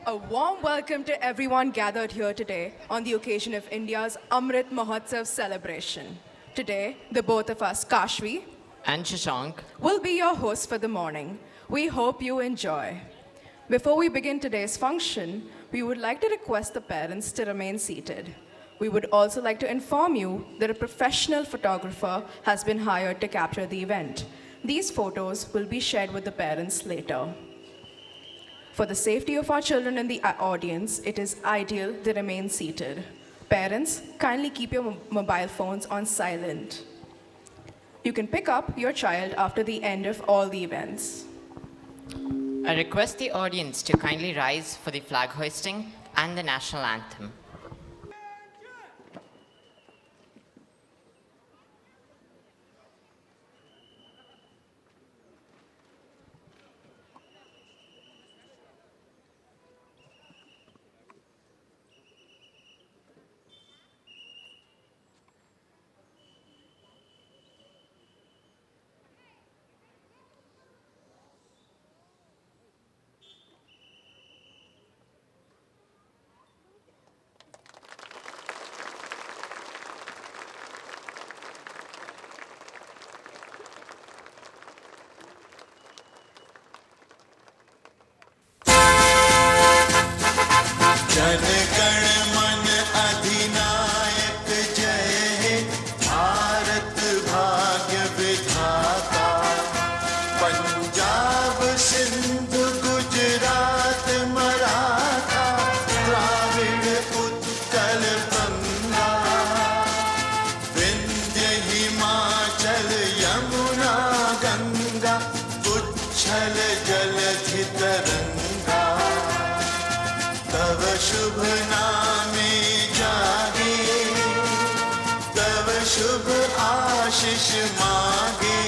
A warm welcome to everyone gathered here today on the occasion of India's Amrit Mahotsav celebration. Today, the both of us, Kashvi and Shashank, will be your hosts for the morning. We hope you enjoy. Before we begin today's function, we would like to request the parents to remain seated. We would also like to inform you that a professional photographer has been hired to capture the event. These photos will be shared with the parents later. For the safety of our children in the audience, it is ideal they remain seated. Parents, kindly keep your mobile phones on silent. You can pick up your child after the end of all the events. I request the audience to kindly rise for the flag hoisting and the national anthem. Jana Gana मन अधिनायक जय हे भारत भाग्य विधाता पंजाब सिंध गुजरात मराठा द्राविड़ उत्कल गंगा विंध्य हिमाचल यमुना गंगा उच्छल जलधि तरंगा तव शुभ नामे जागे तव शुभ आशीष मागे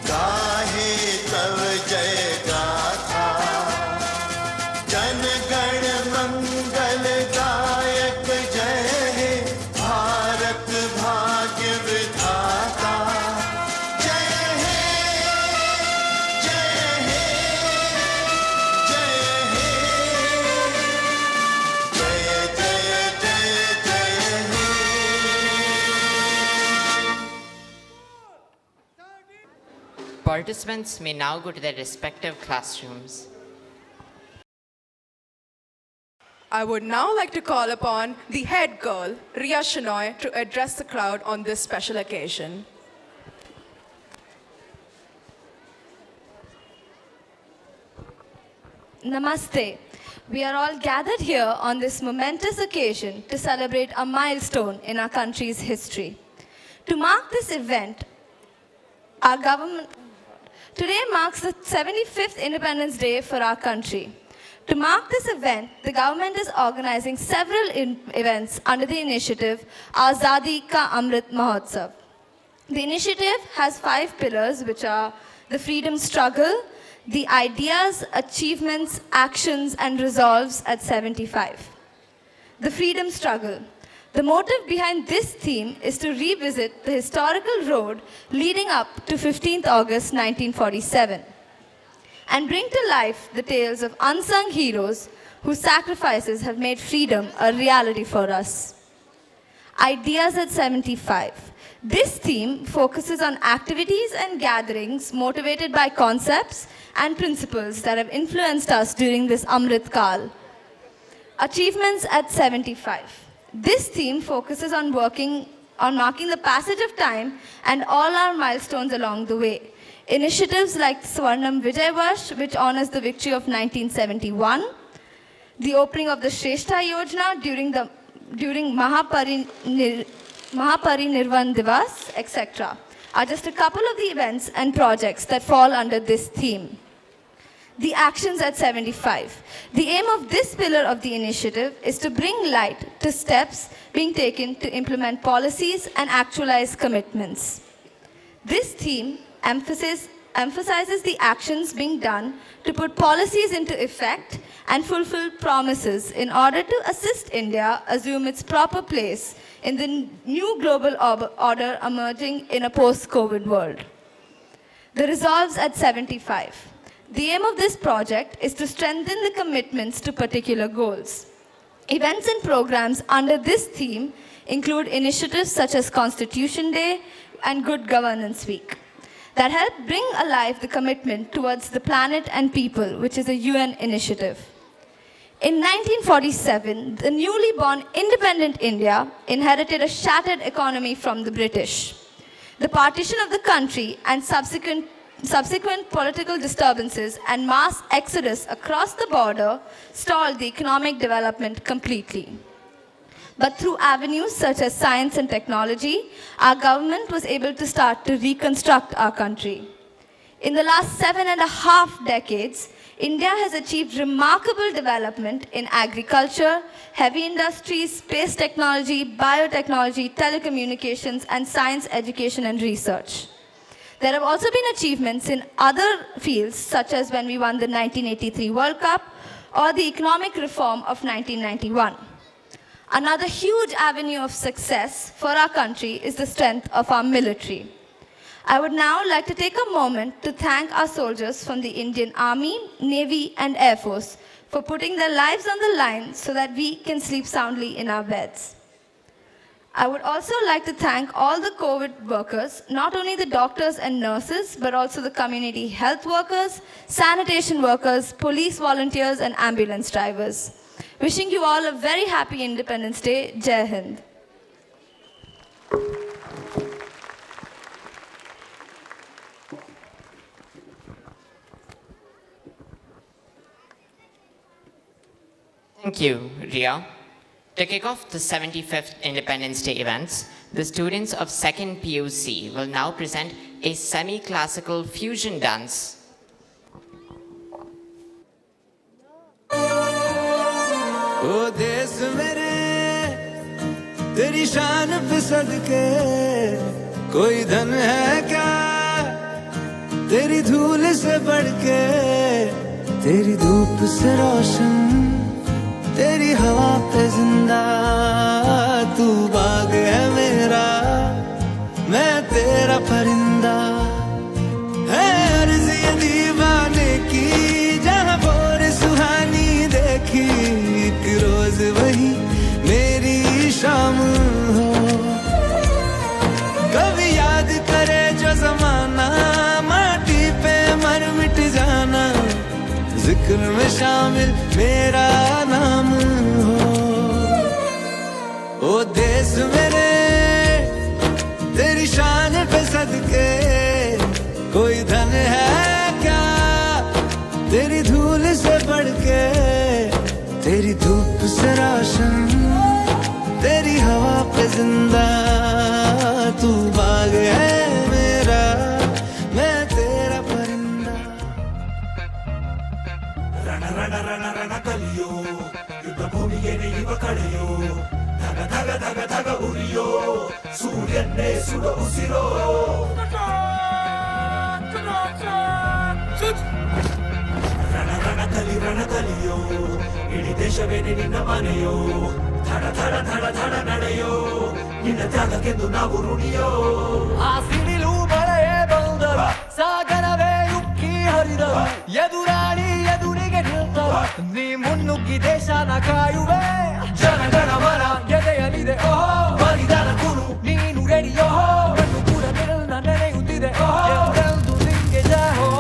गाहे तव जय गाथा जन गण मंगल दायक जय हे भारत भाग्य विधाता जय हे जय हे जय हे जय जय जय जय हे Participants may now go to their respective classrooms. I would now like to call upon the head girl, Ria Shenoy, to address the crowd on this special occasion. Namaste. We are all gathered here on this momentous occasion to celebrate a milestone in our country's history. To mark this event, our government today marks the 75th Independence Day for our country. To mark this event, the government is organizing several events under the initiative Azadi Ka Amrit Mahotsav. The initiative has 5 pillars, which are the freedom struggle, the ideas, achievements, actions, and resolves at 75. The freedom struggle. The motive behind this theme is to revisit the historical road leading up to 15th August 1947 and bring to life the tales of unsung heroes whose sacrifices have made freedom a reality for us. Ideas at 75. This theme focuses on activities and gatherings motivated by concepts and principles that have influenced us during this Amrit Kal. Achievements at 75. This theme focuses on marking the passage of time and all our milestones along the way. Initiatives like Swarnam Vijay Varsh, which honors the victory of 1971, the opening of the Shrestha Yojana during Mahaparinirvan Divas, etc., are just a couple of the events and projects that fall under this theme. The actions at 75. The aim of this pillar of the initiative is to bring light to steps being taken to implement policies and actualize commitments. This theme emphasizes the actions being done to put policies into effect and fulfill promises in order to assist India assume its proper place in the new global order emerging in a post-COVID world. The resolves at 75. The aim of this project is to strengthen the commitments to particular goals. Events and programs under this theme include initiatives such as Constitution Day and Good Governance Week that help bring alive the commitment towards the planet and people, which is a UN initiative. In 1947, the newly born independent India inherited a shattered economy from the British. The partition of the country and subsequent political disturbances and mass exodus across the border stalled the economic development completely. But through avenues such as science and technology, our government was able to start to reconstruct our country. In the last 7.5 decades, India has achieved remarkable development in agriculture, heavy industries, space technology, biotechnology, telecommunications, and science education and research. There have also been achievements in other fields, such as when we won the 1983 World Cup or the economic reform of 1991. Another huge avenue of success for our country is the strength of our military. I would now like to take a moment to thank our soldiers from the Indian Army, Navy, and Air Force for putting their lives on the line so that we can sleep soundly in our beds. I would also like to thank all the COVID workers, not only the doctors and nurses, but also the community health workers, sanitation workers, police volunteers, and ambulance drivers. Wishing you all a very happy Independence Day. Jai Hind. Thank you, Ria. To kick off the 75th Independence Day events, the students of 2nd PUC will now present a semi-classical fusion dance. ओ देश मेरे तेरी शान पे सदके कोई धन है क्या तेरी धूल से बढ़ के तेरी धूप से रोशन तेरी हवा पे जिंदा तू बाग है मेरा मैं तेरा परिंदा है अर्ज़ ये दीवाने की जहाँ भोर सुहानी देखी एक रोज वही मेरी शाम हो कभी याद करे जो जमाना माटी पे मर मिट जाना जिक्र में शामिल मेरा नाम हो ओ देश मेरे तेरी शान पे सदके कोई धन है क्या तेरी धूल से बढ़ के तेरी धूप से रोशन तेरी हवा पे जिंदा तू बाग है मेरा मैं तेरा परिंदा ರಣ ರಣ ರಣ ರಣ ಕಲಿಯೋ ಯುದ್ಧ ಭೂಮಿಗೆ ಯುವ ಕಳೆಯೋ ಧಗ ಧಗ ಧಗ ಧಗ ಉರಿಯೋ ಸೂರ್ಯನ್ನೇ ಸುಡ ಉಸಿರೋ ರಣ ಕಲಿಯೋ ಇಡೀ ದೇಶವೇನೆ ನಿನ್ನ ಮನೆಯೋ ಧಡ ಧಡ ಧಡ ಧಡ ನಡೆಯೋ ನಿನ್ನ ತ್ಯಾಗಕ್ಕೆಂದು ನಾವು ಋಣಿಯೋ ಆ ಸಿಡಿಲು ಮಳೆಯೇ ಬಂದರು ಸಾಗರವೇ ಉಕ್ಕಿ ಹರಿದರು ಎದುರಾಳಿ ಎದುರಿಗೆ ನಿಲ್ತರು ನೀ ಮುನ್ನುಗ್ಗಿ ದೇಶನ ಕಾಯುವೆ ಜನಗಣ ಮನ ಎದೆಯಲಿದೆ ಓಹೋ ಬಲಿದಾನ ಕುರು ನೀನು ರೆಡಿಯೋ ಕಣ್ಣು ಕೂಡ ನಿನ್ನ ನೆನೆಯುತ್ತಿದೆ ಎಂದೆಂದು ನಿಂಗೆ ಜಹೋ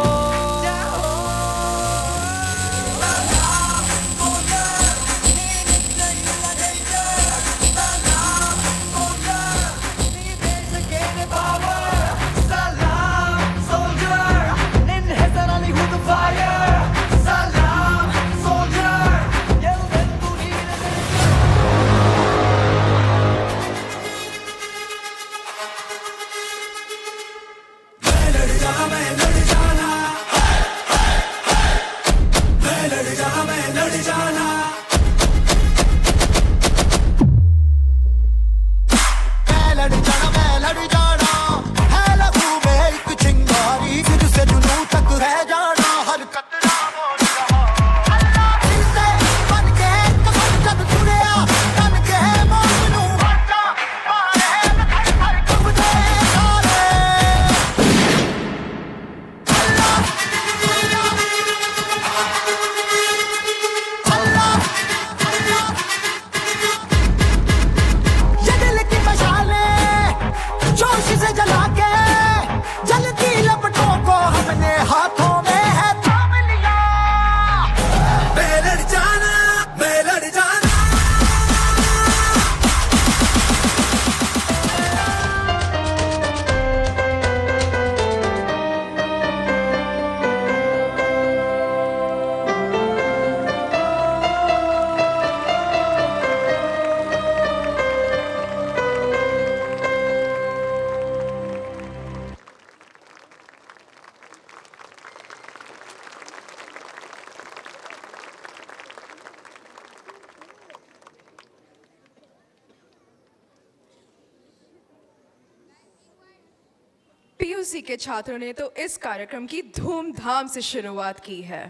PUC के छात्रों ने तो इस कार्यक्रम की धूमधाम से शुरुआत की है।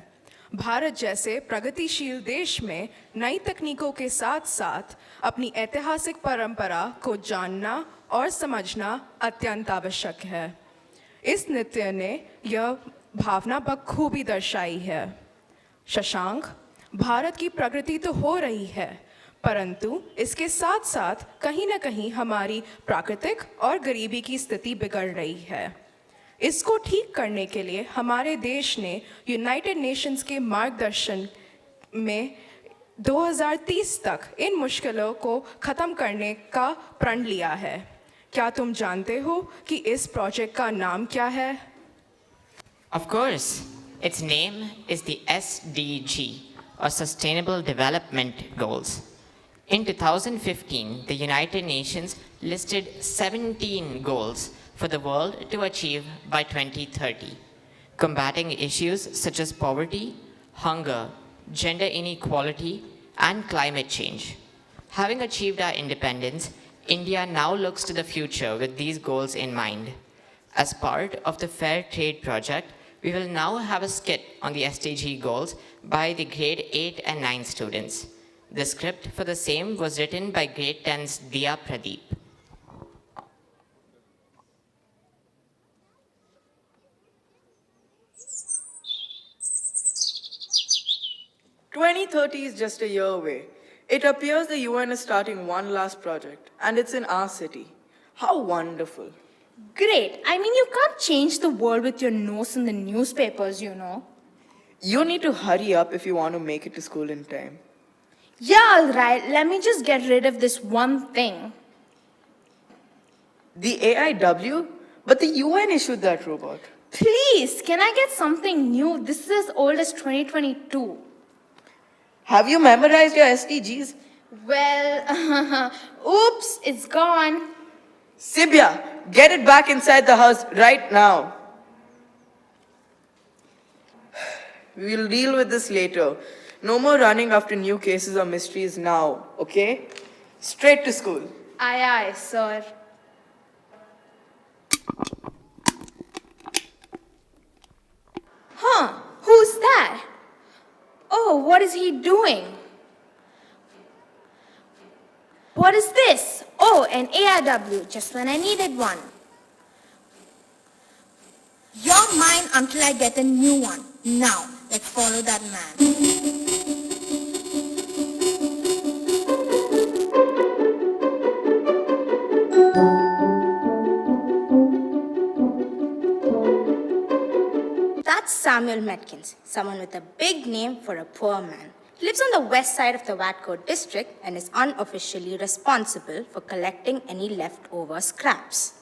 भारत जैसे प्रगतिशील देश में नई तकनीकों के साथ साथ अपनी ऐतिहासिक परंपरा को जानना और समझना अत्यंत आवश्यक है। इस नृत्य ने यह भावना बखूबी दर्शाई है। शशांक, भारत की प्रगति तो हो रही है, परंतु इसके साथ साथ कहीं न कहीं हमारी प्राकृतिक और गरीबी की स्थिति बिगड़ रही है। इसको ठीक करने के लिए हमारे देश ने यूनाइटेड नेशंस के मार्गदर्शन में 2030 तक इन मुश्किलों को ख़त्म करने का प्रण लिया है। क्या तुम जानते हो कि इस प्रोजेक्ट का नाम क्या है? Of course, its name is the SDG, or Sustainable Development Goals. In 2015, the United Nations listed 17 goals for the world to achieve by 2030, combating issues such as poverty, hunger, gender inequality, and climate change. Having achieved our independence, India now looks to the future with these goals in mind. As part of the Fair Trade Project, we will now have a skit on the SDG goals by the grade 8 and 9 students. The script for the same was written by grade 10's Diya Pradeep. 2030 is just a year away. It appears the UN is starting one last project, and it's in our city. How wonderful. Great. I mean, you can't change the world with your nose in the newspapers, you know. You need to hurry up if you want to make it to school in time. Yeah, all right. Let me just get rid of this one thing. The AIW? But the UN issued that robot. Please, can I get something new? This is as old as 2022. Have you memorized your SDGs? Well, oops, it's gone. Sibya, get it back inside the house right now. We'll deal with this later. No more running after new cases or mysteries now, okay? Straight to school. Aye, aye, sir. Huh, who's that? Oh, what is he doing? What is this? Oh, an AIW, just when I needed one. You're mine until I get a new one. Now, let's follow that man. That's Samuel Metkins, someone with a big name for a poor man. He lives on the west side of the Watco district and is unofficially responsible for collecting any leftover scraps.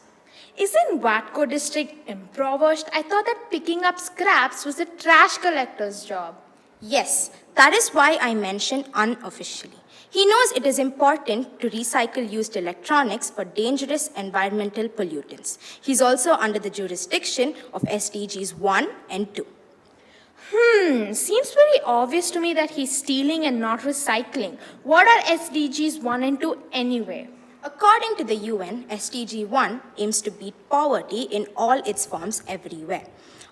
Isn't Watco district impoverished? I thought that picking up scraps was a trash collector's job. Yes, that is why I mentioned unofficially. He knows it is important to recycle used electronics for dangerous environmental pollutants. He's also under the jurisdiction of SDGs 1 and 2. Seems very obvious to me that he's stealing and not recycling. What are SDGs 1 and 2 anyway? According to the UN, SDG 1 aims to beat poverty in all its forms everywhere.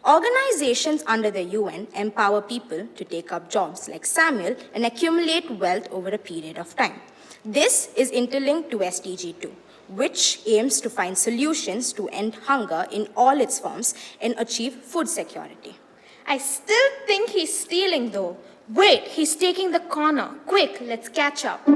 Organizations under the UN empower people to take up jobs like Samuel and accumulate wealth over a period of time. This is interlinked to SDG 2, which aims to find solutions to end hunger in all its forms and achieve food security. I still think he's stealing though. Wait, he's taking the corner. Quick, let's catch up.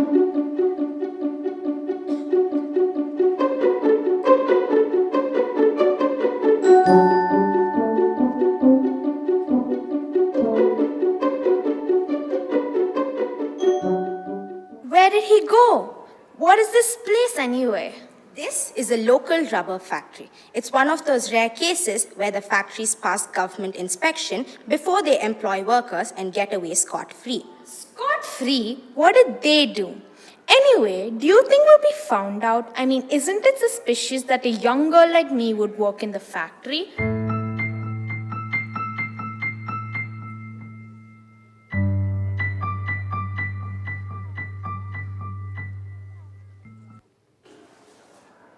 Where did he go? What is this place anyway? This is a local rubber factory. It's one of those rare cases where the factories pass government inspection before they employ workers and get away scot-free. Scot-free? What did they do? Anyway, do you think we'll be found out? I mean, isn't it suspicious that a young girl like me would work in the factory?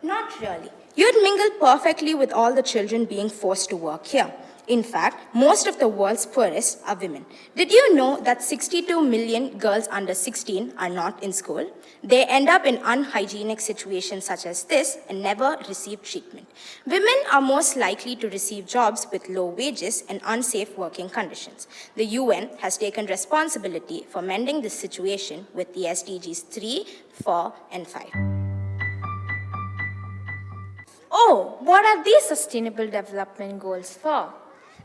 Not really. You'd mingle perfectly with all the children being forced to work here. In fact, most of the world's poorest are women. Did you know that 62 million girls under 16 are not in school? They end up in unhygienic situations such as this and never receive treatment. Women are most likely to receive jobs with low wages and unsafe working conditions. The UN has taken responsibility for mending this situation with the SDGs 3, 4, and 5. Oh, what are these sustainable development goals for?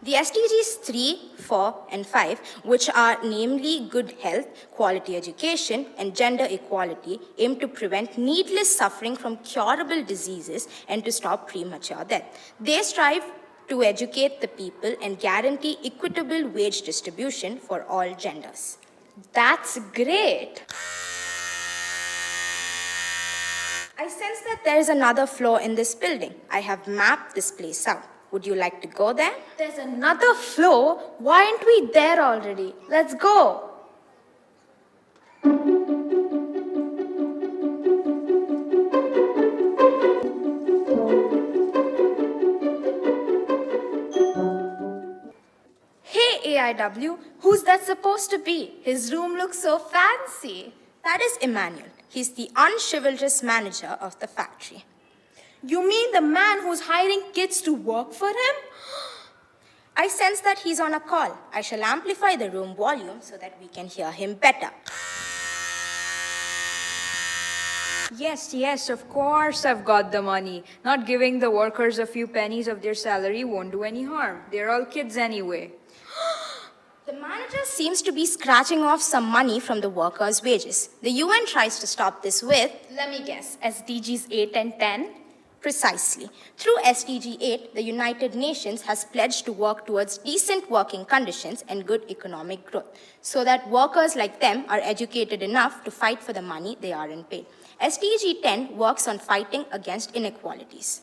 The SDGs 3, 4, and 5, which are namely good health, quality education, and gender equality, aim to prevent needless suffering from curable diseases and to stop premature death. They strive to educate the people and guarantee equitable wage distribution for all genders. That's great. I sense that there is another floor in this building. I have mapped this place out. Would you like to go there? There's another floor. Why aren't we there already? Let's go. Hey, AIW, who's that supposed to be? His room looks so fancy. That is Emmanuel. He's the unchivalrous manager of the factory. You mean the man who's hiring kids to work for him? I sense that he's on a call. I shall amplify the room volume so that we can hear him better. Yes, of course I've got the money. Not giving the workers a few pennies of their salary won't do any harm. They're all kids anyway. The manager seems to be scratching off some money from the workers' wages. The UN tries to stop this with, Let me guess, SDGs 8 and 10? precisely. Through SDG 8, the United Nations has pledged to work towards decent working conditions and good economic growth, so that workers like them are educated enough to fight for the money they aren't paid. SDG 10 works on fighting against inequalities.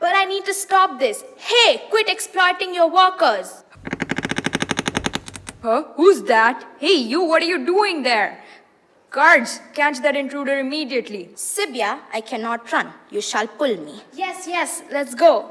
But I need to stop this. Hey, quit exploiting your workers. Huh? Who's that? Hey, you, what are you doing there? Guards, catch that intruder immediately. Sibya, I cannot run. You shall pull me. Yes, let's go.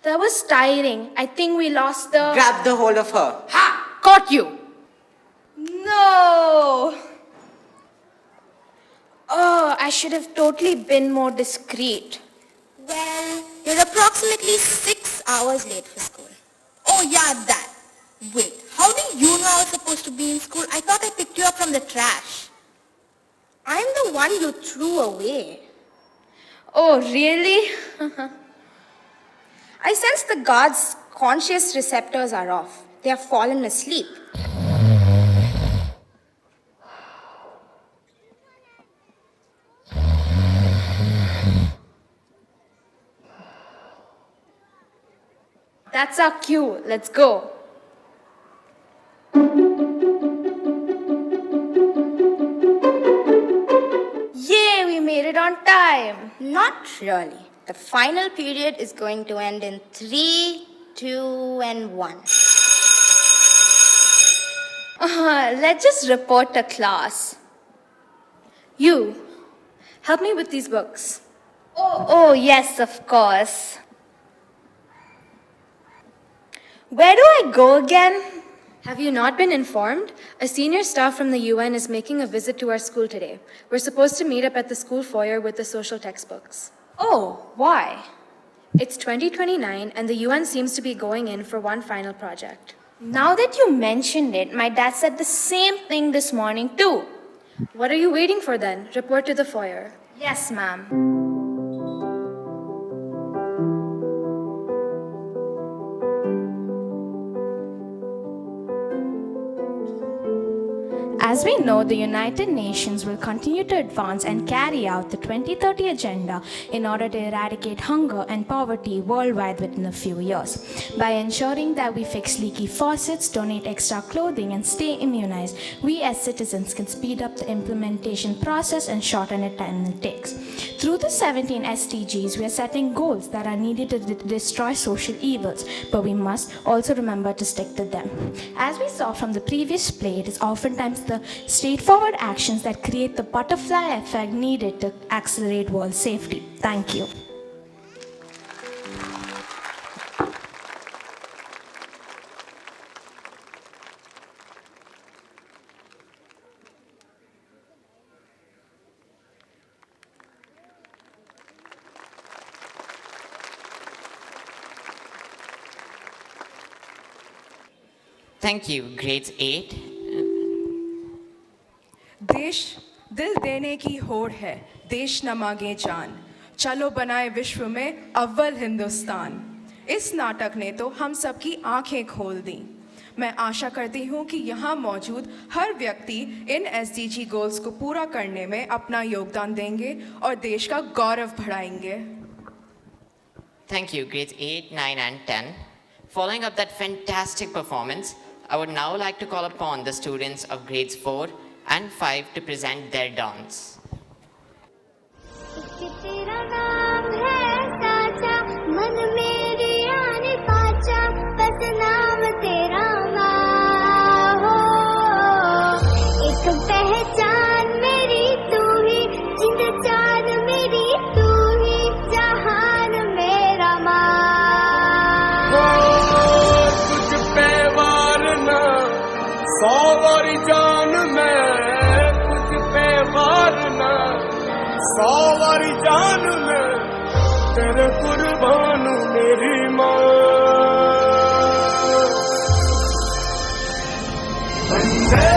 That was tiring. I think we lost the... Grab the hold of her. Ha! Caught you! No! Oh, I should have totally been more discreet. Well, you're approximately 6 hours late for school. Oh yeah, that. Wait, how do you know I was supposed to be in school? I thought I picked you up from the trash. I'm the one you threw away. Oh, really? I sense the guards' conscious receptors are off. They have fallen asleep. That's our cue. Let's go. Yay, we made it on time. Not really. The final period is going to end in 3, 2, and 1. Let's just report to class. You, help me with these books. Oh, yes, of course. Where do I go again? Have you not been informed? A senior staff from the UN is making a visit to our school today. We're supposed to meet up at the school foyer with the social textbooks. Oh, why? It's 2029 and the UN seems to be going in for one final project. Now that you mentioned it, my dad said the same thing this morning too. What are you waiting for then? Report to the foyer. Yes, ma'am. As As we know, the United Nations will continue to advance and carry out the 2030 Agenda in order to eradicate hunger and poverty worldwide within a few years. By ensuring that we fix leaky faucets, donate extra clothing, and stay immunized, we as citizens can speed up the implementation process and shorten the time it takes. Through the 17 SDGs, we are setting goals that are needed to destroy social evils, but we must also remember to stick to them. As we saw from the previous play, it is oftentimes the straightforward actions that create the butterfly effect needed to accelerate world safety. Thank you. Thank you, grades 8. देश दिल देने की होड़ है, देश न मांगे जान, चलो बनाए विश्व में अव्वल हिंदुस्तान। इस नाटक ने तो हम सबकी आंखें खोल दी। मैं आशा करती हूँ कि यहाँ मौजूद हर व्यक्ति इन SDG गोल्स को पूरा करने में अपना योगदान देंगे और देश का गौरव बढ़ाएंगे। Thank you, grades 8, 9, and 10. Following up that fantastic performance, I would now like to call upon the students of grades 4 and 5 to present their dance. सौवारी जान मैं कुछ पे मारना, सौवारी जान मैं तेरे कुर्बान मेरी माँ। वंदे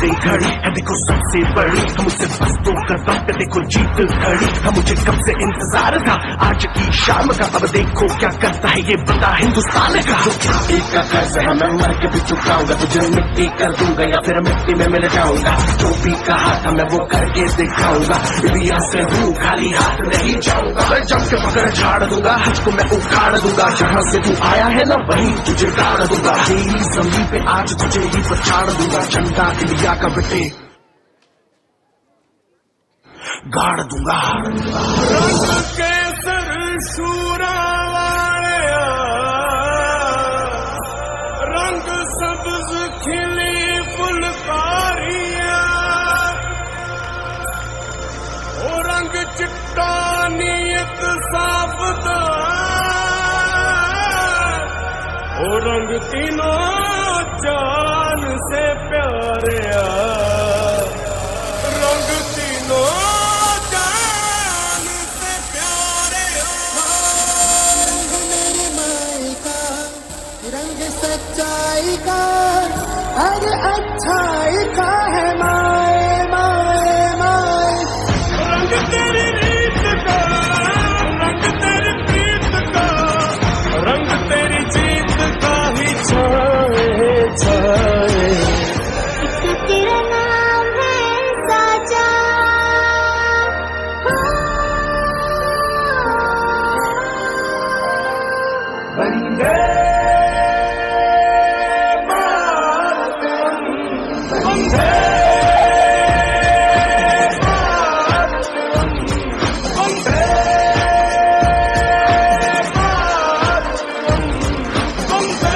गई घड़ी है देखो सबसे बड़ी, हम उसे बस तो कदम पे देखो जीत खड़ी। हम मुझे कब से इंतजार था आज की शाम का, अब देखो क्या करता है ये बंदा हिंदुस्तान का। एक का कर्ज है मैं मर के भी चुकाऊंगा, तुझे मिट्टी कर दूंगा या फिर मिट्टी में मिल जाऊंगा। जो भी कहा था मैं वो करके दिखाऊंगा, इंडिया से हूँ खाली हाथ नहीं जाऊंगा। मैं जम के पकड़ झाड़ दूंगा, हज को मैं उखाड़ दूंगा। जहाँ से तू आया है ना वहीं तुझे गाड़ दूंगा। तेरी जमीन पे आज तुझे ही पछाड़ दूंगा। झंडा इंडिया का बेटे गाड़ दूंगा। रंग केसर शूरा वालिया, रंग सब्ज खिली फुलकारियां, ओ रंग चिट्टा नीयत साबता, ओ रंग तीनों जान से प्यारे, रंग तीनों जान से प्यारे। रंग मेरी माई का, रंग सच्चाई का, हर अच्छाई का है माए माए माए। रंग तेरी रीत का, रंग तेरी प्रीत का, रंग तेरी जीत का ही छाए छाए। तेरा नाम है साजा, वंदे मातरम, वंदे मातरम, वंदे मातरम, वंदे।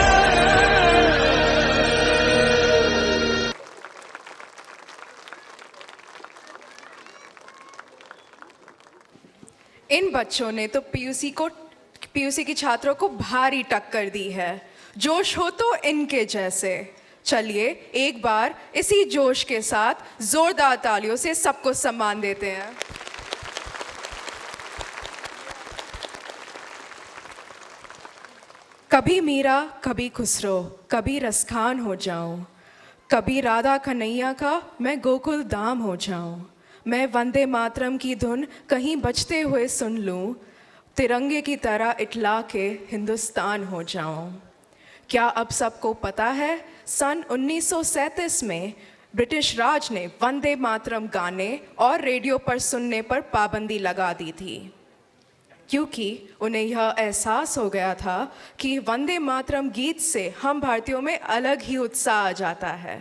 इन बच्चों ने तो पीयूसी की छात्रों को भारी टक्कर दी है। जोश हो तो इनके जैसे। चलिए एक बार इसी जोश के साथ जोरदार तालियों से सबको सम्मान देते हैं। कभी मीरा कभी खुसरो, कभी रसखान हो जाऊं, कभी राधा कन्हैया का मैं गोकुल धाम हो जाऊं। मैं वंदे मातरम की धुन कहीं बजते हुए सुन लूं, तिरंगे की तरह इटला के हिंदुस्तान हो जाऊं। क्या अब सबको पता है, सन 1937 में ब्रिटिश राज ने वंदे मातरम गाने और रेडियो पर सुनने पर पाबंदी लगा दी थी, क्योंकि उन्हें यह एहसास हो गया था कि वंदे मातरम गीत से हम भारतीयों में अलग ही उत्साह आ जाता है।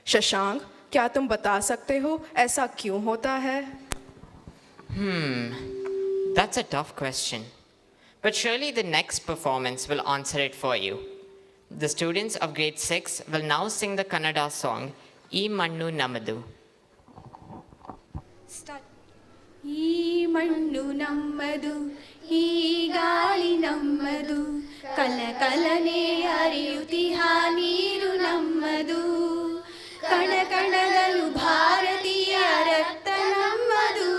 शशांक, क्या तुम बता सकते हो ऐसा क्यों होता है? That's a tough question. But surely the next performance will answer it for you. The students of grade 6 will now sing the Kannada song, E Mannu Namadu. ಈ ಮಣ್ಣು ನಮ್ಮದು, ಈ ಗಾಳಿ ನಮ್ಮದು, ಕಲ ಕಲನೆ ಹರಿಯುತ್ತಿಹ ನೀರು ನಮ್ಮದು, ಕಣ ಕಣದಲು ಭಾರತೀಯ ರಕ್ತ ನಮ್ಮದು,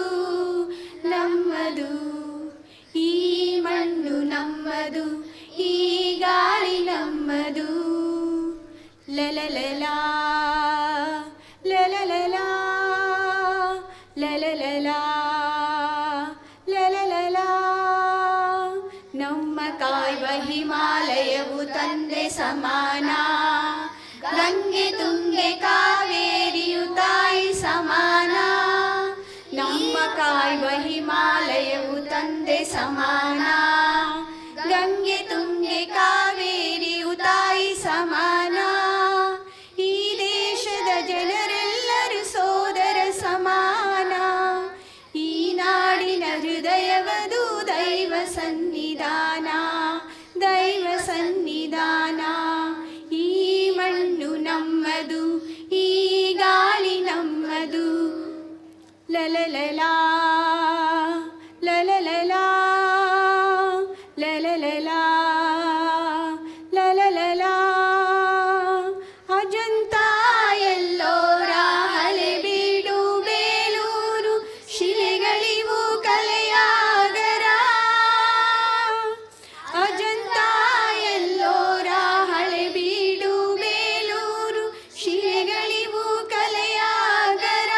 ನಮ್ಮದು. ಈ ಮಣ್ಣು ನಮ್ಮದು, ಈ ಗಾಳಿ ನಮ್ಮದು. ಲಲಲಲಾ ಲಲಲಲಾ ಲಲಲಲಾ ಲಲಲಲಾ. ನಮ್ಮ ಕಾಯುವ ಹಿಮಾಲಯವು ತಂದೆ ಸಮಾನ, ಗಂಗೆ ತುಂಗೆ ಕಾವೇರಿಯು ತಾಯಿ ಸಮಾನ. ನಮ್ಮ ಕಾಯುವ ಹಿಮಾಲಯವು ತಂದೆ ಸಮಾನ, ಗಂಗೆ ತುಂಗೆ ಕಾವೇರಿಯು ತಾಯಿ ಸಮಾನ. ಈ ದೇಶದ ಜನರೆಲ್ಲರೂ ಸೋದರ ಸಮಾನ, ಈ ನಾಡಿನ ಹೃದಯವದು ದೈವ ಸನ್ನಿಧಾನ, ದೈವ ಸನ್ನಿಧಾನ. ಈ ಮಣ್ಣು ನಮ್ಮದು, ಈ ಗಾಳಿ ನಮ್ಮದು. ಲಲಲಲಾ ಲಲಲಲಾ ಲಲಲಲಾ ಲಲಲಲಾ. ಅಜಂತ ಎಲ್ಲೋರ ಹಳೆಬೀಡು ಬೇಲೂರು ಶಿಲೆಗಳಿವು ಕಲೆಯಾಗರ. ಅಜಂತ ಎಲ್ಲೋರ ಹಳೆಬೀಡು ಬೇಲೂರು ಶಿಲೆಗಳಿವು ಕಲೆಯಾಗರ.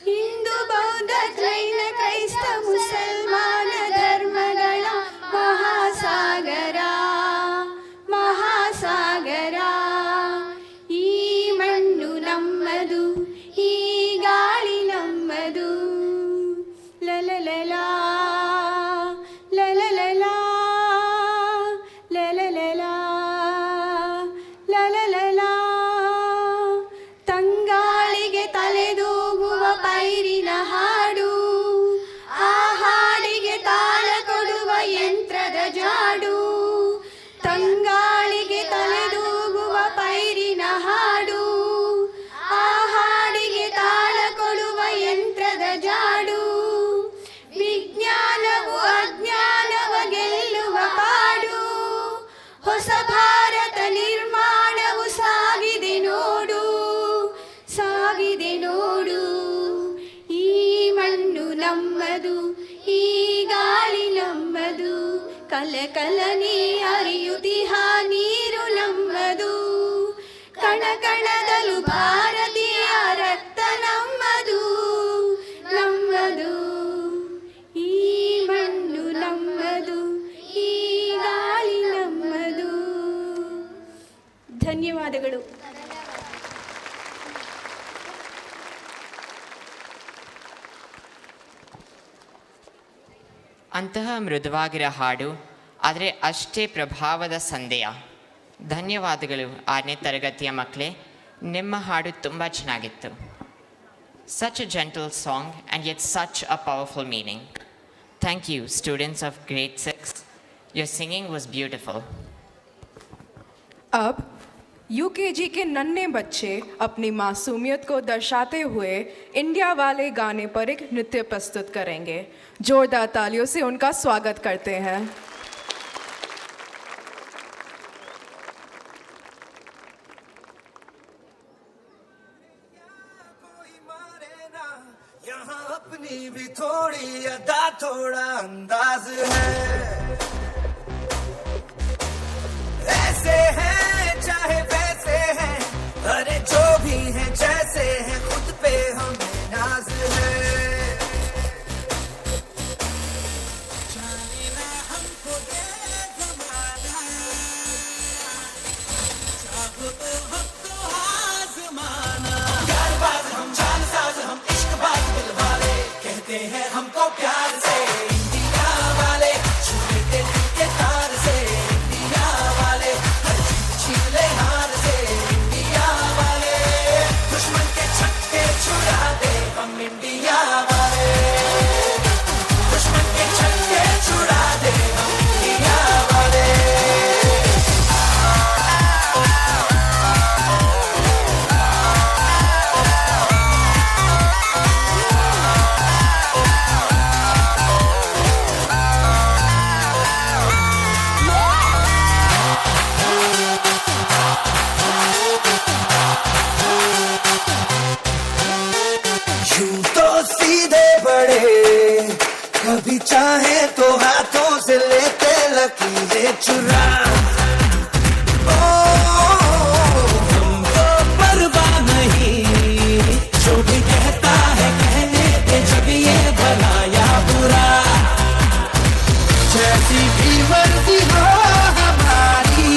ಹಿಂದೂ ಬೌದ್ಧ ಜೈನ ಕ್ರೈಸ್ತ ಮುಸಲ್ಮಾನ ಧರ್ಮಗಳ ಮಹಾಸಾಗರ, ಮಹಾಸಾಗರ. ಈ ಮಣ್ಣು ನಮ್ಮದು, ಈ ಗಾಳಿ ನಮ್ಮದು. ಲಲಲಲಾ ಲಲಲಲಾ ಲಲಲಲಾ ಲಲಲಲಾ. ತಂಗಾಳಿಗೆ ತಲೆದೂಗುವ ಪೈರಿನ ಹಾಡು, ಆ ಹಾಡಿಗೆ ತಾಳ ಕೊಡುವ ಯಂತ್ರದ ಜಾಡು. ತಂಗಾಳಿಗೆ ತಲೆದೂಗುವ ಪೈರಿನ ಹಾಡು, ಆ ಹಾಡಿಗೆ ತಾಳ ಕೊಡುವ ಯಂತ್ರದ ಜಾಡು. ವಿಜ್ಞಾನವು ಅಜ್ಞಾನವ ಗೆಲ್ಲುವ ಕಾಡು, ಹೊಸ ಭಾರತ ನಿರ್ಮಾಣವು ಸಾಗಿದೆ ನೋಡು, ಸಾಗಿದೆ ನೋಡು. ಈ ಮಣ್ಣು ನಮ್ಮದು, ಈ ಗಾಳಿ ನಮ್ಮದು, ಕಲ ಕಲನೆ ಹರಿಯುತ್ತಿಹ ನೀರು ನಮ್ಮದು, ಕಣ ಕಣದಲು ಭಾರತೀಯ ರಕ್ತ ನಮ್ಮದು, ನಮ್ಮದು. ಈ ಮಣ್ಣು ನಮ್ಮದು, ಈ ಗಾಳಿ ನಮ್ಮದು. ಧನ್ಯವಾದಗಳು. ಅಂತಹ ಮೃದುವಾಗಿರೋ ಹಾಡು, ಆದರೆ ಅಷ್ಟೇ ಪ್ರಭಾವದ ಸಂದೇಹ. ಧನ್ಯವಾದಗಳು 6ನೇ ತರಗತಿಯ ಮಕ್ಕಳೇ, ನಿಮ್ಮ ಹಾಡು ತುಂಬ ಚೆನ್ನಾಗಿತ್ತು. Such a gentle song and yet such a powerful meaning. Thank you, students of grade 6. Your singing was beautiful. अब यूकेजी के नन्हे बच्चे अपनी मासूमियत को दर्शाते हुए इंडिया वाले गाने पर एक नृत्य प्रस्तुत करेंगे। जोरदार तालियों से उनका स्वागत करते हैं। यहाँ अपनी भी थोड़ी अदा थोड़ा अंदाज है, ऐसे हैं चाहे वैसे हैं, अरे जो भी हैं जैसे हैं खुद पे हाथों से लेके लकीरें चुरा हमको परवाह नहीं जो भी कहता है कहने दे जब ये भला या बुरा जैसी भी मर्जी हो हमारी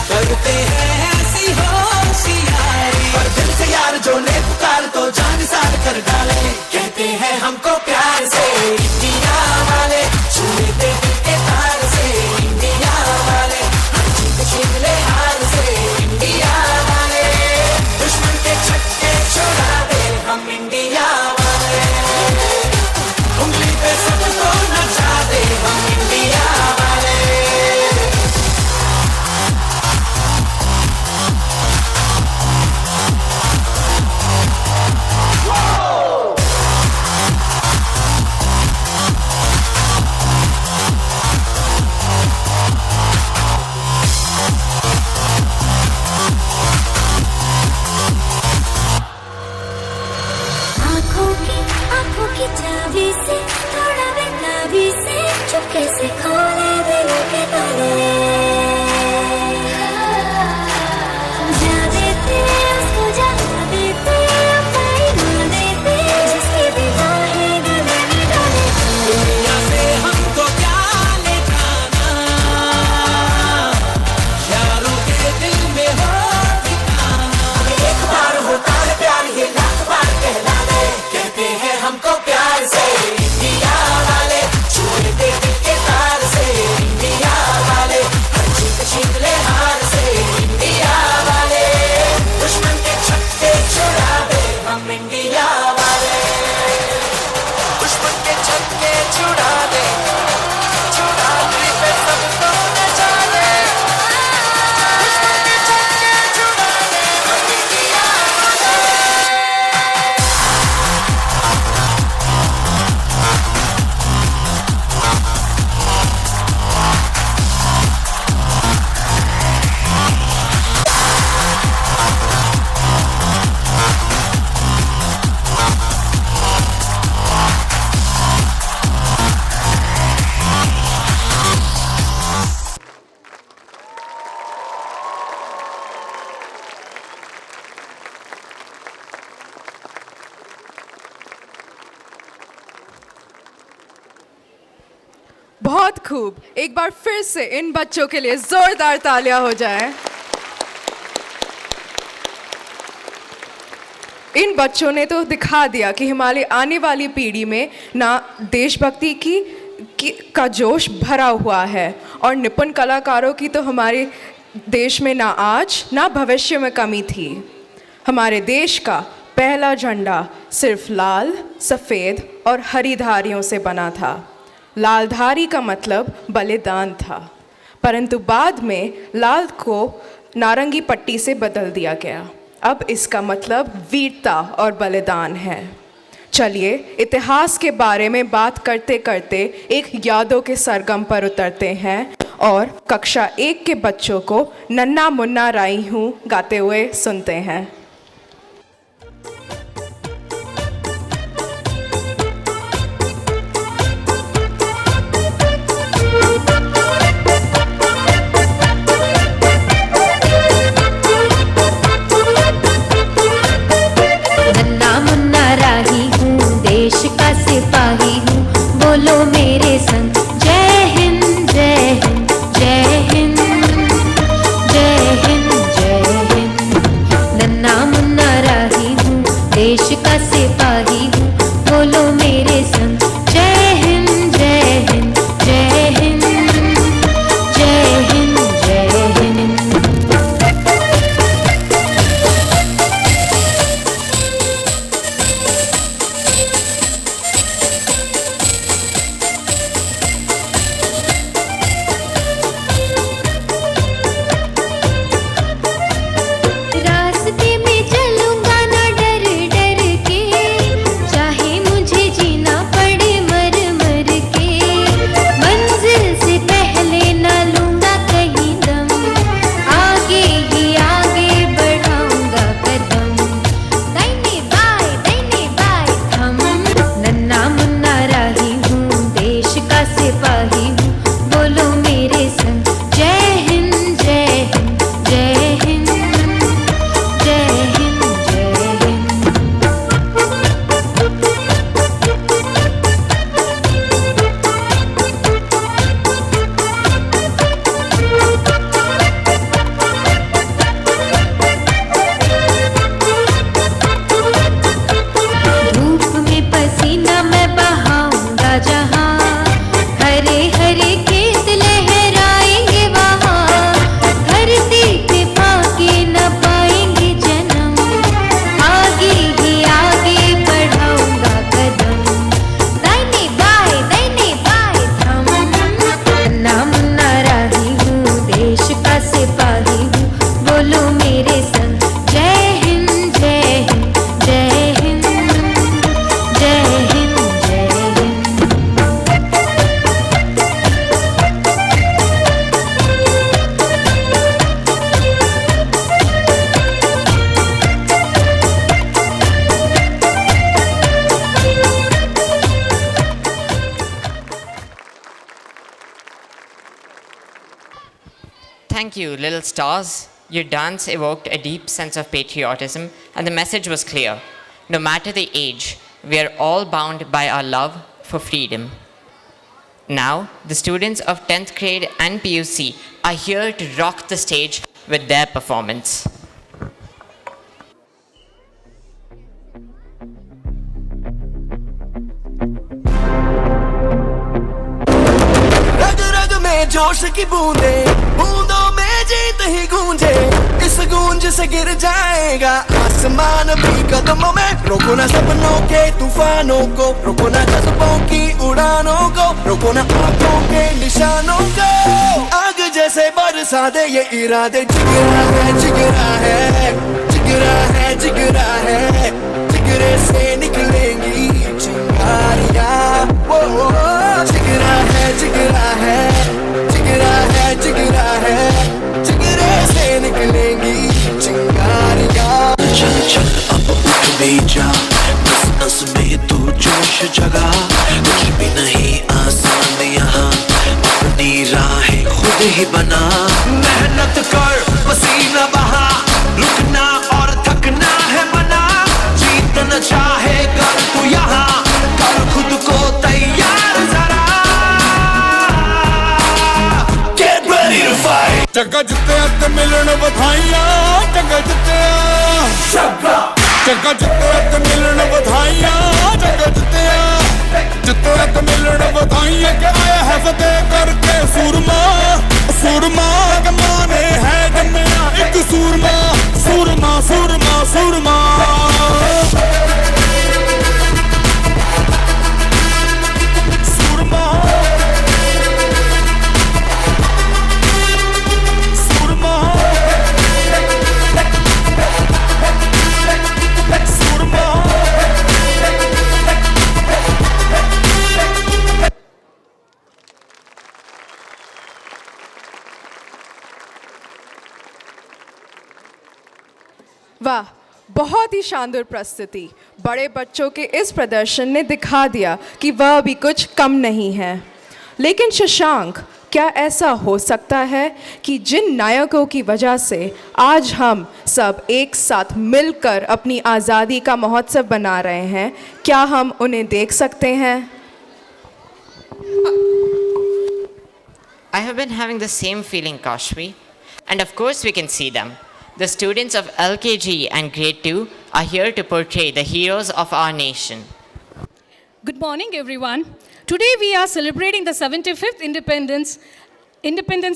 करते हैं ऐसी होशियारी पर दिल से यार जो ले पुकार तो जान सार कर डाले कहते हैं हमको प्यार से इंडिया वाले छू लेते दिल के तार से इंडिया वाले हम जीत छीन ले हार से इंडिया वाले दुश्मन के छक्के छुड़ा दे हम इंडिया वाले उंगली पे सबको नचा दे हम इंडिया वाले आँखों की चाबी से थोड़ा बेताबी से चुपके से खोले दिल के ताले जा देते उसको जा देते अपनी ना देते जिसकी भी राहें गले में डाले दुनिया से हमको क्या ले जाना यारों के दिल में हो ठिकाना एक बार होता है प्यार ये लाख बार कहला दे कहते हैं हमको प्यार से इंडिया वाले छू लेते दिल के तार से इंडिया वाले हर जीत छीन ले हार से इंडिया वाले दुश्मन के छक्के छुड़ा दे हम इंडिया वाले दुश्मन के छक्के छुड़ा दे पे सबको नचा दे दुश्मन के छक्के छुड़ा दे हम इंडिया वाले बहुत खूब। एक बार फिर से इन बच्चों के लिए जोरदार तालियां हो जाएं। इन बच्चों ने तो दिखा दिया कि हमारी आने वाली पीढ़ी में ना देशभक्ति का जोश भरा हुआ है और निपुण कलाकारों की तो हमारे देश में ना आज ना भविष्य में कमी थी। हमारे देश का पहला झंडा सिर्फ लाल, सफ़ेद और हरी धारियों से बना था। लाल धारी का मतलब बलिदान था, परंतु बाद में लाल को नारंगी पट्टी से बदल दिया गया। अब इसका मतलब वीरता और बलिदान है। चलिए इतिहास के बारे में बात करते करते एक यादों के सरगम पर उतरते हैं और कक्षा 1 के बच्चों को नन्ना मुन्ना राई हूँ गाते हुए सुनते हैं। नन्ना मुन्ना राही हूँ, देश का सिपाही हूँ, बोलो मेरे संग जय हिंद जय हिंद जय हिंद जय हिंद जय हिंद। नन्ना Thank you, little stars. Your dance evoked a deep sense of patriotism, and the message was clear. No matter the age, we are all bound by our love for freedom. Now, the students of 10th grade and PUC are here to rock the stage with their performance. रग रग में जोश की बूंदे बूंदों में जीत ही गूंजे इस गूंज से गिर जाएगा आसमान भी कदमों में रोको ना सपनों के तूफानों को रोको ना जज्बों की उड़ानों को रोको ना आंखों के निशानों को आग जैसे बरसा दे ये इरादे जिगरा है जिगरा है जिगरा है जिगरा है जिगरे से निकलेंगी चिंगारियां जिगरा है जिगरा है जिगरा है जिगरा है जिगरे से निकलेंगी चिंगारियां चल चल अब उठ भी जा नस नस में तू जोश जगा कुछ भी नहीं आसान यहाँ अपनी राहें खुद ही बना मेहनत कर पसीना बहा रुकना और थकना है मना जीतना चाहे कर तू यहाँ कर खुद को तैयार जरा Get ready to fight चक्का जित्तिया ते मिलन बधाइयां चक्का जित्तिया चक्का जित्तिया ते मिलन बधाइयां चक्का जित्तिया ते मिलन बधाइयां के आया है फतेह करके सूरमा सूरमा के माने है जन्मिया एक सूरमा सूरमा सूरमा सूरमा वाह, बहुत ही शानदार प्रस्तुति। बड़े बच्चों के इस प्रदर्शन ने दिखा दिया कि वह भी कुछ कम नहीं है। लेकिन शशांक, क्या ऐसा हो सकता है कि जिन नायकों की वजह से आज हम सब एक साथ मिलकर अपनी आज़ादी का महोत्सव बना रहे हैं, क्या हम उन्हें देख सकते हैं? I have been having the same feeling, Kashvi. And of course we can see them. The students of LKG and Grade 2 are here to portray the heroes of our nation. Good morning, everyone. Today we are celebrating the 75th Independence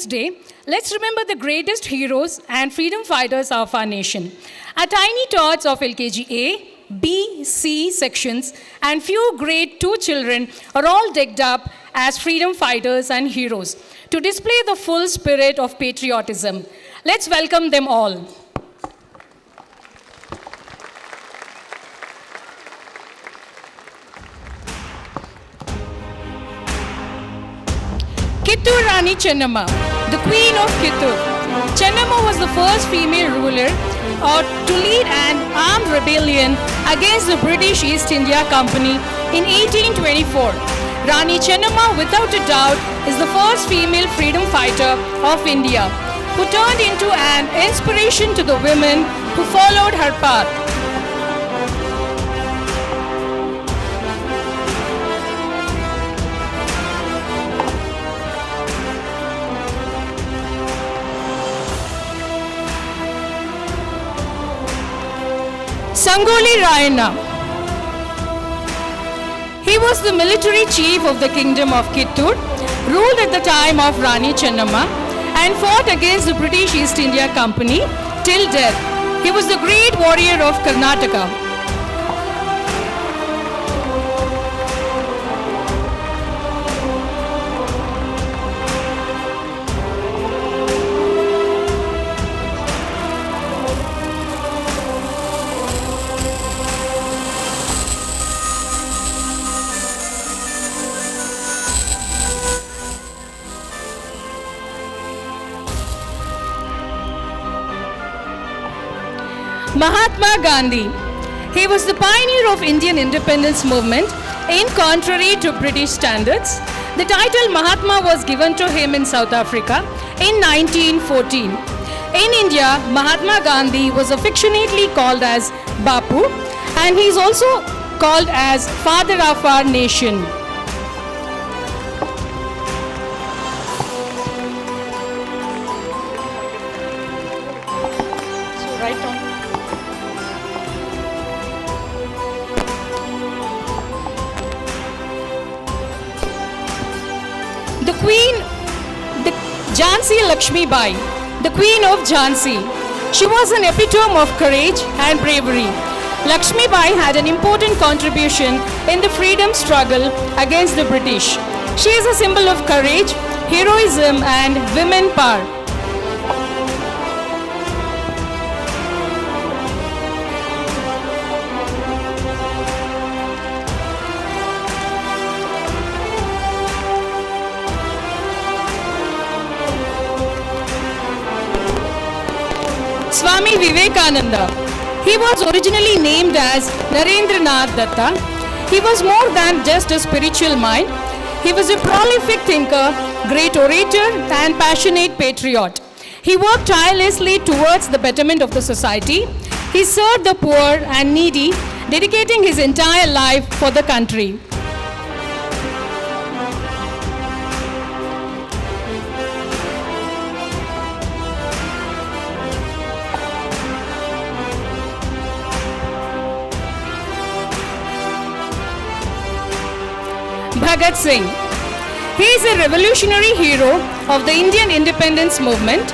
Day. Let's remember the greatest heroes and freedom fighters of our nation. Our tiny tots of LKG A, B, C sections and few Grade 2 children are all decked up as freedom fighters and heroes to display the full spirit of patriotism. Let's welcome them all. Kittur Rani Chennamma, the Queen of Kittur. Chennamma was the first female ruler to lead an armed rebellion against the British East India Company in 1824. Rani Chennamma, without a doubt, is the first female freedom fighter of India, who turned into an inspiration to the women who followed her path. Sangoli Rayana. He was the military chief of the kingdom of Kittur, ruled at the time of Rani Chennamma, and fought against the British East India Company till death. He was the great warrior of Karnataka. Mahatma Gandhi. He was the pioneer of Indian independence movement in contrary to British standards. The title Mahatma was given to him in South Africa in 1914. In India, Mahatma Gandhi was affectionately called as Bapu, and he is also called as Father of our nation. So right on. The Queen, the Jhansi Lakshmi Bai, the Queen of Jhansi. She was an epitome of courage and bravery. Lakshmi Bai had an important contribution in the freedom struggle against the British. She is a symbol of courage, heroism, and women power. Swami Vivekananda. He was originally named as Narendranath Datta. He was more than just a spiritual mind. He was a prolific thinker, great orator, and passionate patriot. He worked tirelessly towards the betterment of the society. He served the poor and needy, dedicating his entire life for the country. Bhagat Singh. He is a revolutionary hero of the Indian independence movement.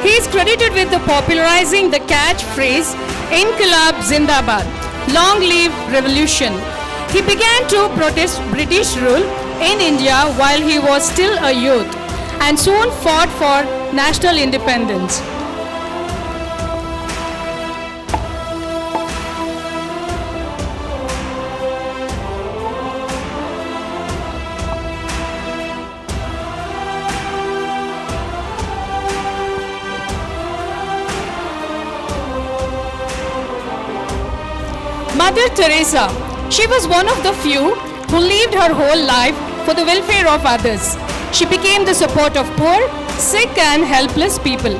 He is credited with popularizing the catchphrase Inqilab Zindabad, long live revolution. He began to protest British rule in India while he was still a youth and soon fought for national independence. Mother Teresa. She was one of the few who lived her whole life for the welfare of others. She became the support of poor, sick, and helpless people.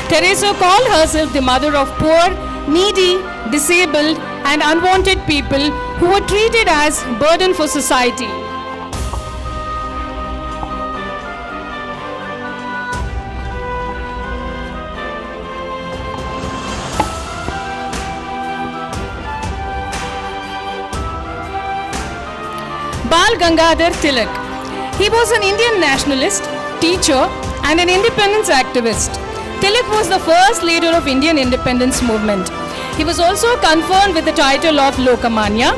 Teresa called herself the mother of poor, needy, disabled, and unwanted people who were treated as burden for society. Bal Gangadhar Tilak. He was an Indian nationalist, teacher, and an independence activist. Tilak was the first leader of Indian independence movement. He was also conferred with the title of Lokamanya,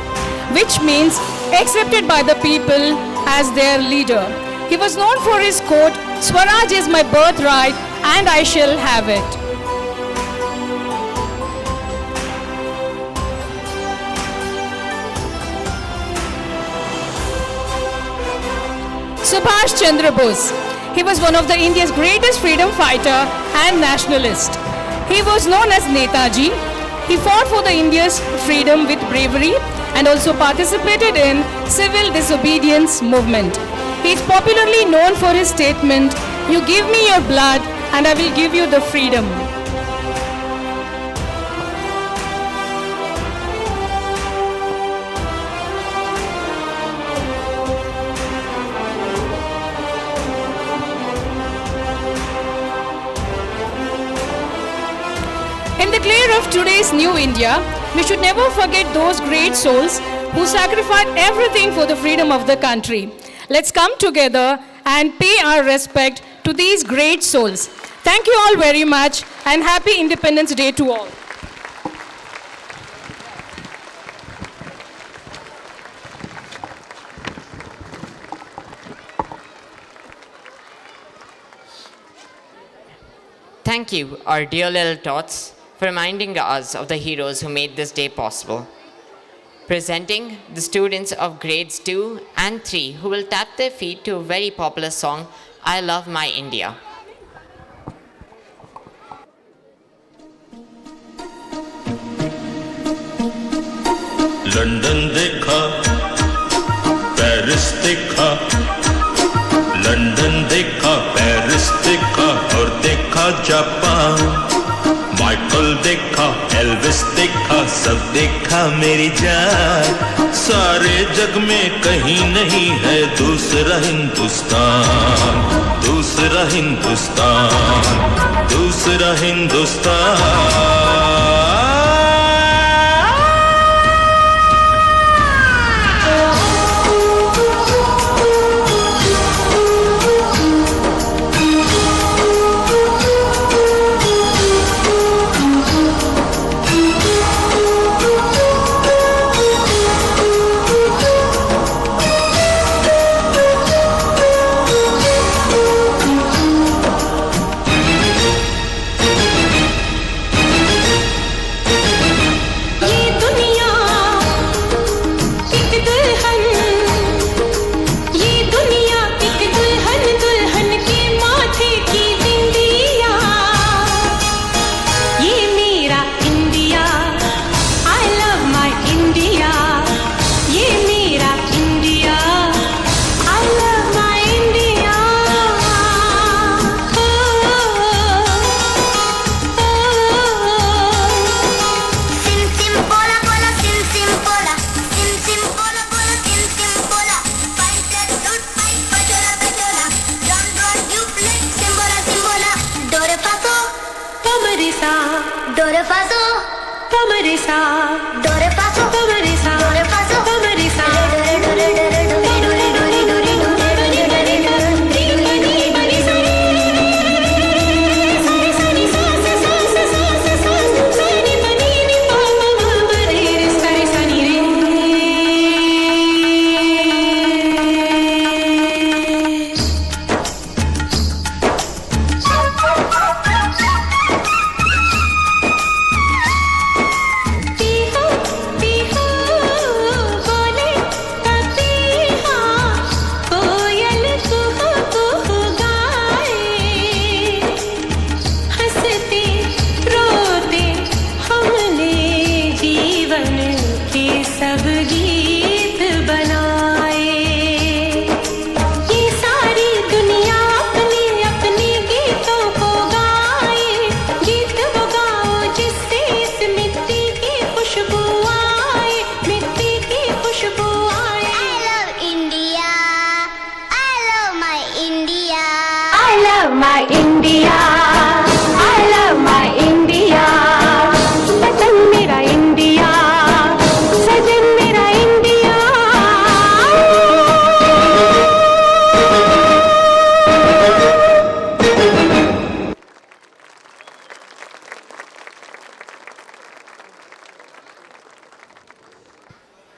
which means accepted by the people as their leader. He was known for his quote, "Swaraj is my birthright and I shall have it." Subhash Chandra Bose. He was one of the India's greatest freedom fighter and nationalist. He was known as Netaji. He fought for the India's freedom with bravery and also participated in civil disobedience movement. He is popularly known for his statement, "You give me your blood and I will give you the freedom." In the glare of today's new India, we should never forget those great souls who sacrificed everything for the freedom of the country. Let's come together and pay our respect to these great souls. Thank you all very much and happy Independence Day to all. Thank you, our dear little tots, for reminding us of the heroes who made this day possible. Presenting the students of grades 2 and 3 who will tap their feet to a very popular song, "I Love My India." London देखा, Paris देखा, Japan, Michael देखा, Elvis देखा, सब देखा मेरी जान। सारे जग में कहीं नहीं है दूसरा हिंदुस्तान, दूसरा हिंदुस्तान, दूसरा हिंदुस्तान।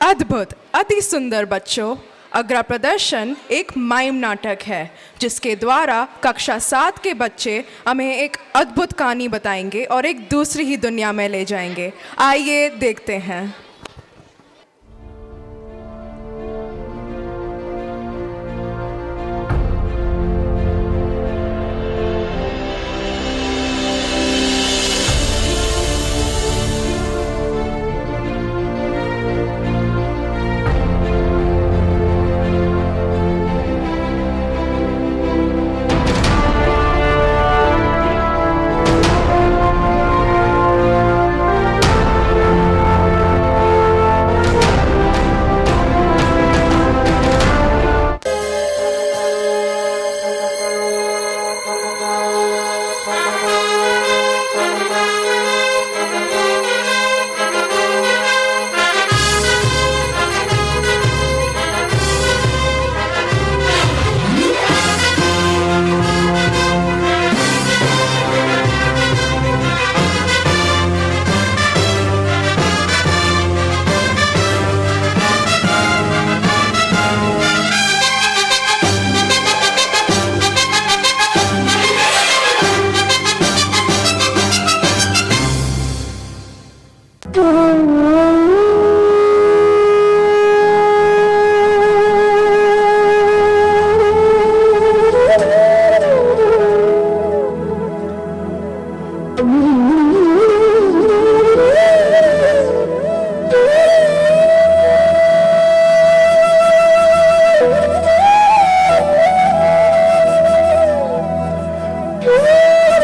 अद्भुत, अति सुंदर बच्चों। अगला प्रदर्शन एक माइम नाटक है जिसके द्वारा कक्षा 7 के बच्चे हमें एक अद्भुत कहानी बताएंगे और एक दूसरी ही दुनिया में ले जाएंगे। आइए देखते हैं।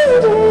do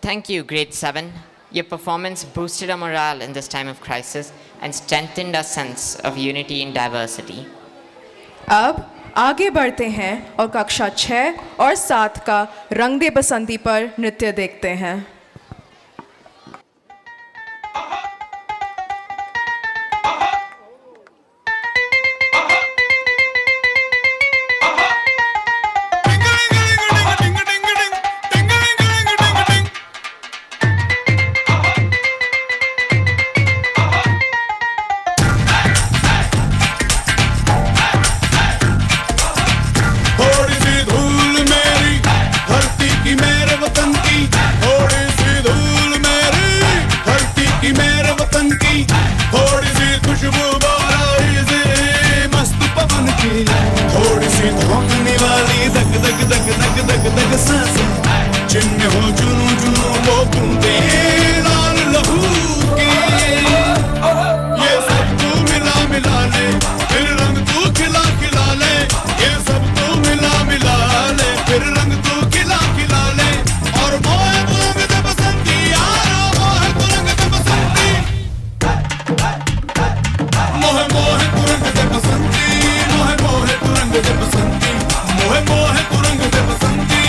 Thank you, Grade 7. Your performance boosted our morale in this time of crisis and strengthened our sense of unity in diversity. अब आगे बढ़ते हैं और कक्षा 6 और 7 का रंग दे बसंती पर नृत्य देखते हैं। थोड़ी सी धूल मेरी धरती की मेरे वतन की, थोड़ी सी धूल मेरी धरती की मेरे वतन की, थोड़ी सी खुशबू बाराई से मस्त पवन की, थोड़ी सी धोखने वाली दग दग दग दग दग दग सांसें, जिनमें हो जुनू जुनू वो बूंदे लाल लहू की, ये सब तू मिला मिला ले, फिर रंग तू खिला खिला ले, ये सब तू मिला मिला ले, फिर रंग तू खिला खिला ले, और मोहे तू रंग दे बसंती यारो, मोहे तू रंग दे बसंती, मोहे मोहे तू रंग दे बसंती, मोहे मोहे तू रंग दे बसंती, मोहे मोहे तू रंग दे बसंती,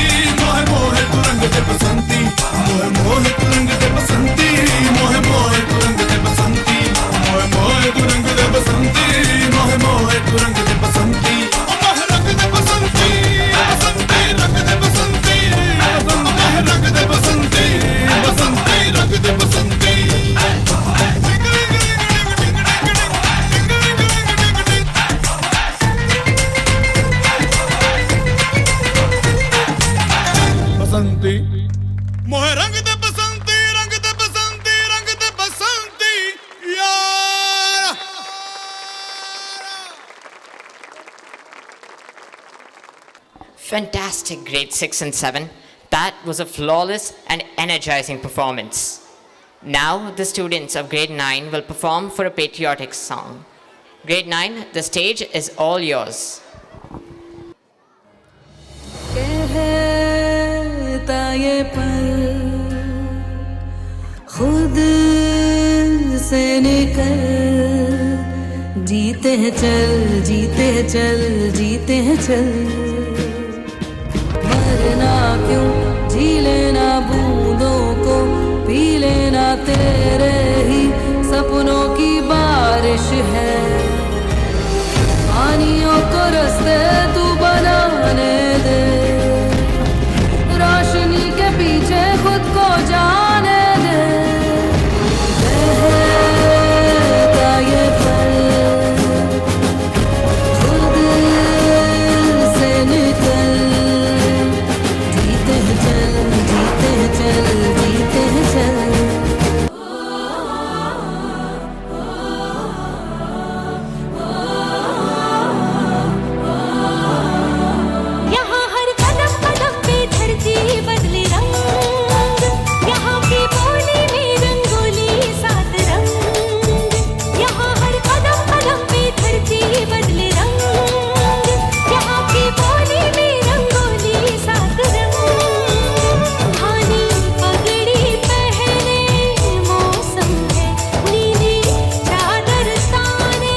मोहे मोहे तू रंग दे बसंती, मोहे मोहे तू रंग दे बसंती, मोहे मोहे तू रंग दे बसंती, मोहे मोहे तू रंग दे बसंती, मोहे मोहे तू रंग दे बसंती, मोहे रंग दे बसंती, बसंती रंग दे बसंती, मोहे रंग दे बसंती, बसंती रंग दे बसंती। बसंती मोहे रंग दे बसंती, रंग दे बसंती, रंग दे बसंती यार। Fantastic, Grade 6 and 7. That was a flawless and energizing performance. Now, the students of Grade 9 will perform for a patriotic song. Grade 9, the stage is all yours. कहता ये पल खुद से निकल, जीते हैं चल, जीते हैं चल, जीते हैं चल, मरना क्यों, जी लेना बूंदों को, पी लेना तेरे ही सपनों की बारिश है, पानियों को रास्ते तू बनाने दे, रोशनी के पीछे खुद को जाने दे, कहता ये पल खुद से निकल, जीते हैं चल, जीते हैं चल, जीते हैं चल। यहाँ हर कदम कदम पे धरती बदले रंग, यहाँ की बोली में रंगोली सात रंग, यहाँ हर कदम कदम पे धरती बदले रंग, यहाँ की बोली में रंगोली सात रंग, धानी पगड़ी पहने मौसम है, नीली चादर ताने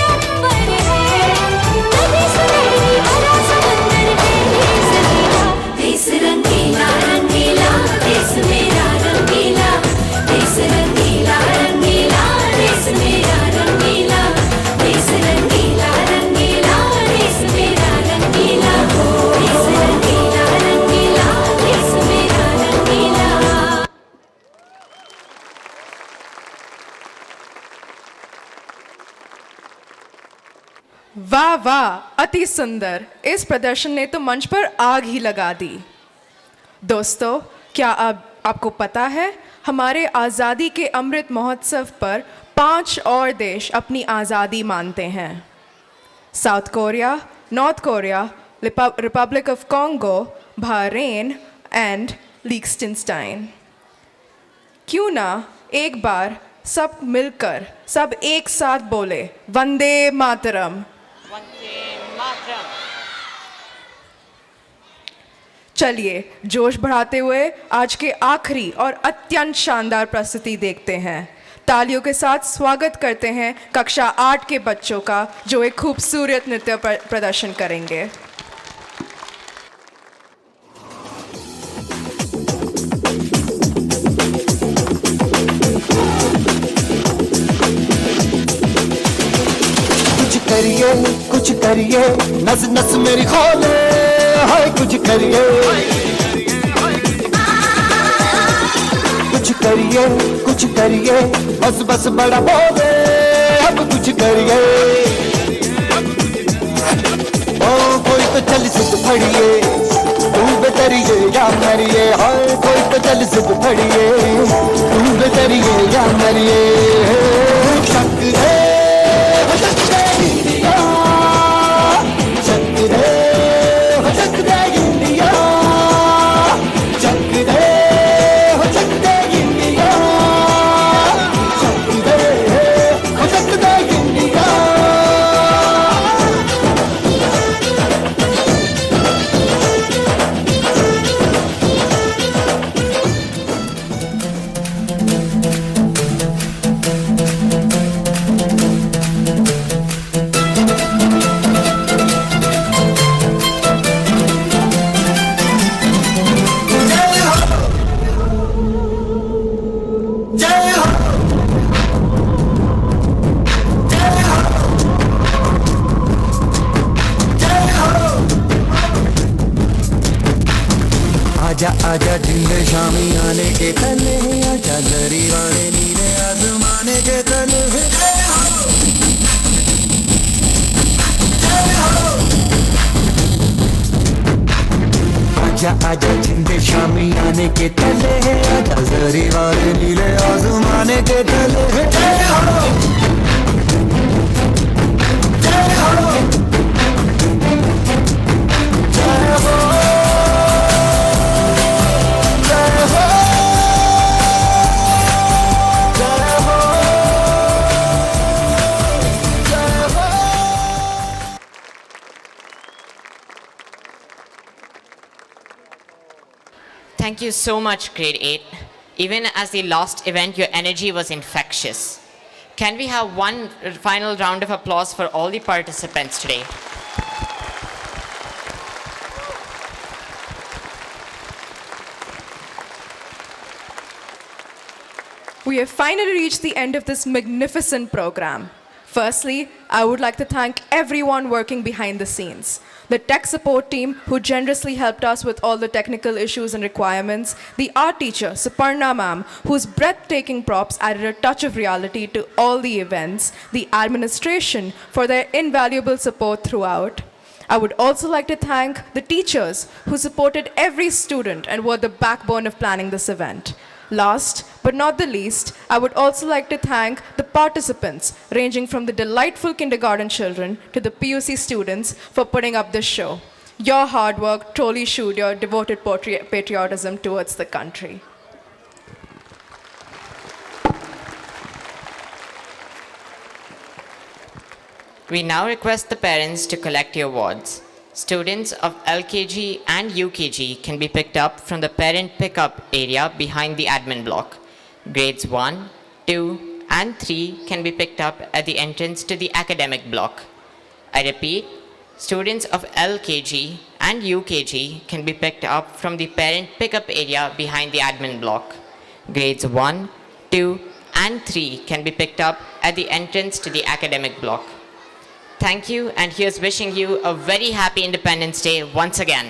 अंबर है, नदी सुनहरी भरा समंदर है, देश रंगीला रंगीला, देश मेरा रंगीला, देश रंगीला रंगीला, देश मेरा रंगीला, देश रंगीला रंगीला, देश मेरा रंगीला, देश रंगीला रंगीला, देश मेरा रंगीला। वाह वाह, अति सुंदर। इस प्रदर्शन ने तो मंच पर आग ही लगा दी। दोस्तों, क्या आपको पता है हमारे आज़ादी के अमृत महोत्सव पर 5 और देश अपनी आज़ादी मानते हैं। South Korea, North Korea, Republic of Congo, Bahrain and लिechtenstein। क्यों ना एक बार सब मिलकर, सब एक साथ बोले वंदे मातरम। चलिए जोश बढ़ाते हुए आज के आखिरी और अत्यंत शानदार प्रस्तुति देखते हैं। तालियों के साथ स्वागत करते हैं कक्षा 8 के बच्चों का, जो एक खूबसूरत नृत्य प्रदर्शन करेंगे। कुछ करिए नस नस मेरी खोले, हाय कुछ करिए बस बस बड़ा बोले, अब कुछ करिए। ओ कोई तो चल सिद्ध फड़िए, तू बेतरिए या मरिए, हाय कोई तो चल सिद्ध फड़िए, तू बेतरिए या मरिए। शक है आजा आजा जिंदे शामी आने के तले, आजा दरी वाले नीले आसमाने के तले। आजा आजा जिंदे शामी आने के तले, आजा दरी वाले नीले आसमाने के तले। जय हो जय हो जय हो। Thank you so much, Grade 8. Even as the last event, your energy was infectious. Can we have one final round of applause for all the participants today? We have finally reached the end of this magnificent program. Firstly, I would like to thank everyone working behind the scenes. The tech support team who generously helped us with all the technical issues and requirements, the art teacher, Suparna ma'am, whose breathtaking props added a touch of reality to all the events, the administration for their invaluable support throughout. I would also like to thank the teachers who supported every student and were the backbone of planning this event. Last but not the least, I would also like to thank the participants, ranging from the delightful kindergarten children to the PUC students, for putting up this show. Your hard work truly showed your devoted patriotism towards the country. We now request the parents to collect your awards. Students of LKG and UKG can be picked up from the parent pickup area behind the admin block. Grades 1, 2, and 3 can be picked up at the entrance to the academic block. I repeat, students of LKG and UKG can be picked up from the parent pickup area behind the admin block. Grades 1, 2, and 3 can be picked up at the entrance to the academic block. Thank you, and here's wishing you a very happy Independence Day once again.